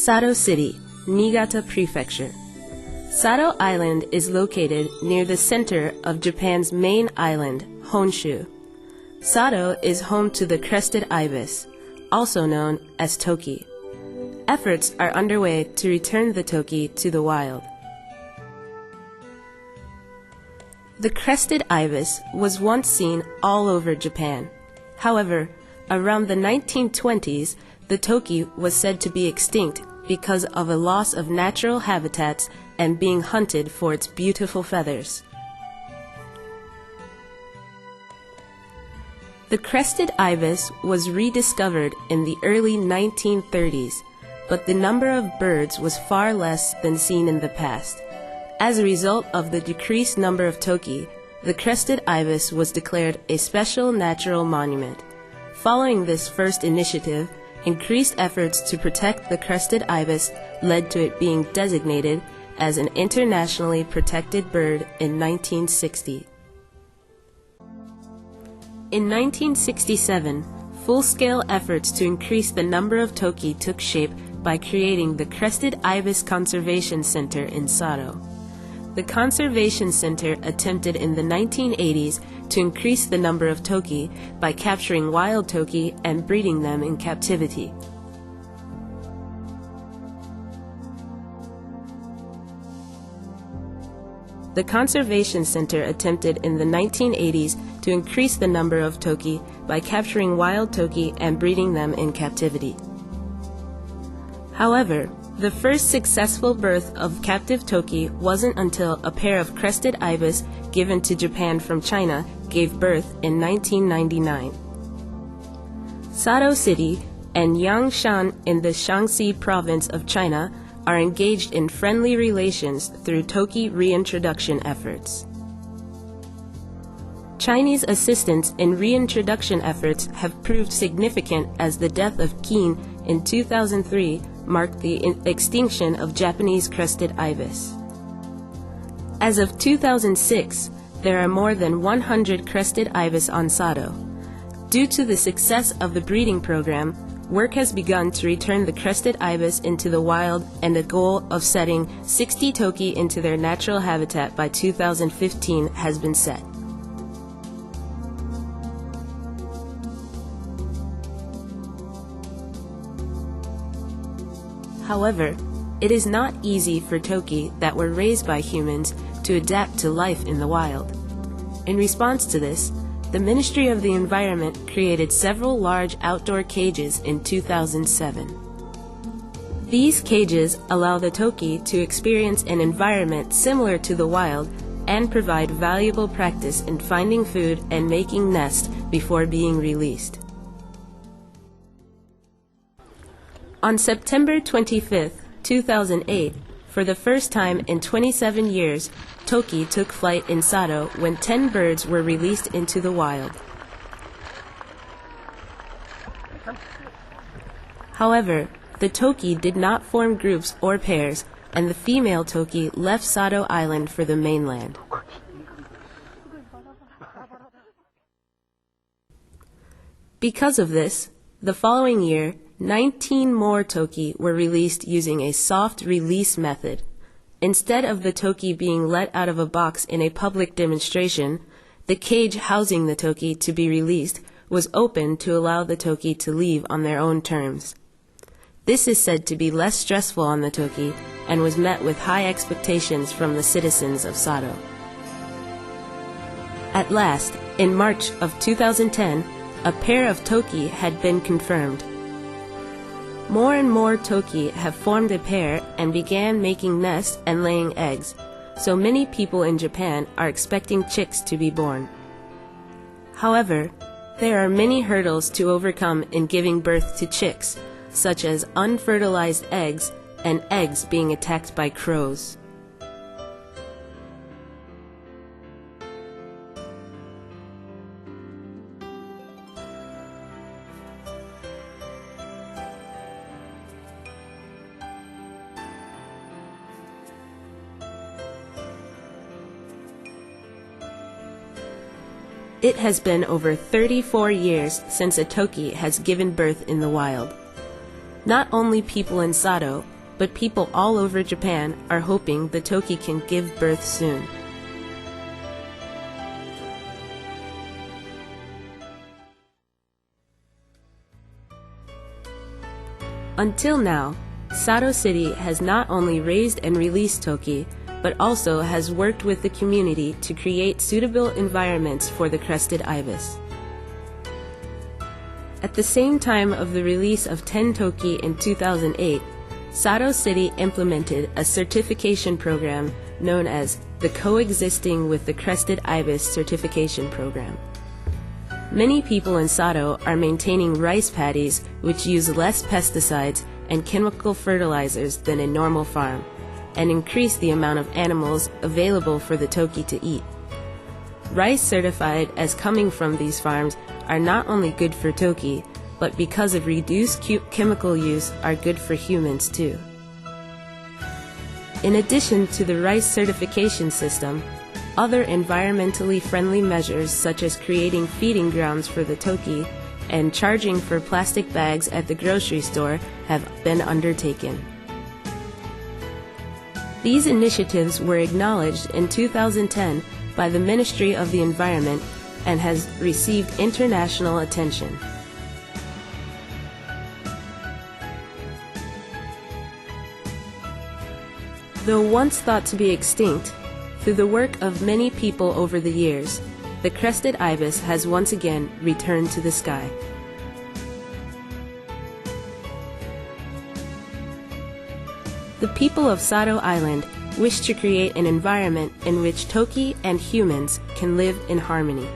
SADO City, NIIGATA Prefecture. SADO Island is located near the center of Japan's main island, Honshu. SADO is home to the Crested Ibis, also known as TOKI. Efforts are underway to return the TOKI to the wild. The Crested Ibis was once seen all over Japan. However, around the 1920s, the TOKI was said to be extinct because of a loss of natural habitats and being hunted for its beautiful feathers. The Crested Ibis was rediscovered in the early 1930s, but the number of birds was far less than seen in the past. As a result of the decreased number of TOKI, the Crested Ibis was declared a special natural monument. Following this first initiative, increased efforts to protect the Crested Ibis led to it being designated as an internationally protected bird in 1960. In 1967, full-scale efforts to increase the number of TOKI took shape by creating the Crested Ibis Conservation Center in SADO. The Conservation Center attempted in the 1980s to increase the number of TOKI by capturing wild TOKI and breeding them in captivity. The Conservation Center attempted in the 1980s to increase the number of TOKI by capturing wild TOKI and breeding them in captivity. However, the first successful birth of captive TOKI wasn't until a pair of Crested Ibis given to Japan from China gave birth in 1999. SADO City and Yangshan in the Shaanxi province of China are engaged in friendly relations through TOKI reintroduction efforts. Chinese assistance in reintroduction efforts have proved significant as the death of Qin in 2003 marked the extinction of Japanese Crested Ibis. As of 2006, there are more than 100 Crested Ibis on SADO. Due to the success of the breeding program, work has begun to return the Crested Ibis into the wild, and a goal of setting 60 TOKI into their natural habitat by 2015 has been set. However, it is not easy for TOKI that were raised by humans to adapt to life in the wild. In response to this, the Ministry of the Environment created several large outdoor cages in 2007. These cages allow the TOKI to experience an environment similar to the wild and provide valuable practice in finding food and making nests before being released. On September 25, 2008, for the first time in 27 years, TOKI took flight in SADO when 10 birds were released into the wild. However, the TOKI did not form groups or pairs, and the female TOKI left SADO Island for the mainland. Because of this, the following year, 19 more TOKI were released using a soft release method. Instead of the TOKI being let out of a box in a public demonstration, the cage housing the TOKI to be released was opened to allow the TOKI to leave on their own terms. This is said to be less stressful on the TOKI and was met with high expectations from the citizens of SADO. At last, in March of 2010, a pair of TOKI had been confirmed. More and more TOKI have formed a pair and began making nests and laying eggs, so many people in Japan are expecting chicks to be born. However, there are many hurdles to overcome in giving birth to chicks, such as unfertilized eggs and eggs being attacked by crows. It has been over 34 years since a TOKI has given birth in the wild. Not only people in SADO, but people all over Japan are hoping the Toki can give birth soon. Until now, SADO City has not only raised and released Toki, but also has worked with the community to create suitable environments for the Crested Ibis. At the same time of the release of 10 Toki in 2008, SADO City implemented a certification program known as the Coexisting with the Crested Ibis Certification Program. Many people in SADO are maintaining rice paddies which use less pesticides and chemical fertilizers than a normal farm, and increase the amount of animals available for the Toki to eat. Rice certified as coming from these farms are not only good for Toki, but because of reduced chemical use are good for humans too. In addition to the rice certification system, other environmentally friendly measures such as creating feeding grounds for the Toki and charging for plastic bags at the grocery store have been undertaken. These initiatives were acknowledged in 2010 by the Ministry of the Environment and has received international attention. Though once thought to be extinct, through the work of many people over the years, the Crested Ibis has once again returned to the sky. The people of SADO Island wish to create an environment in which Toki and humans can live in harmony.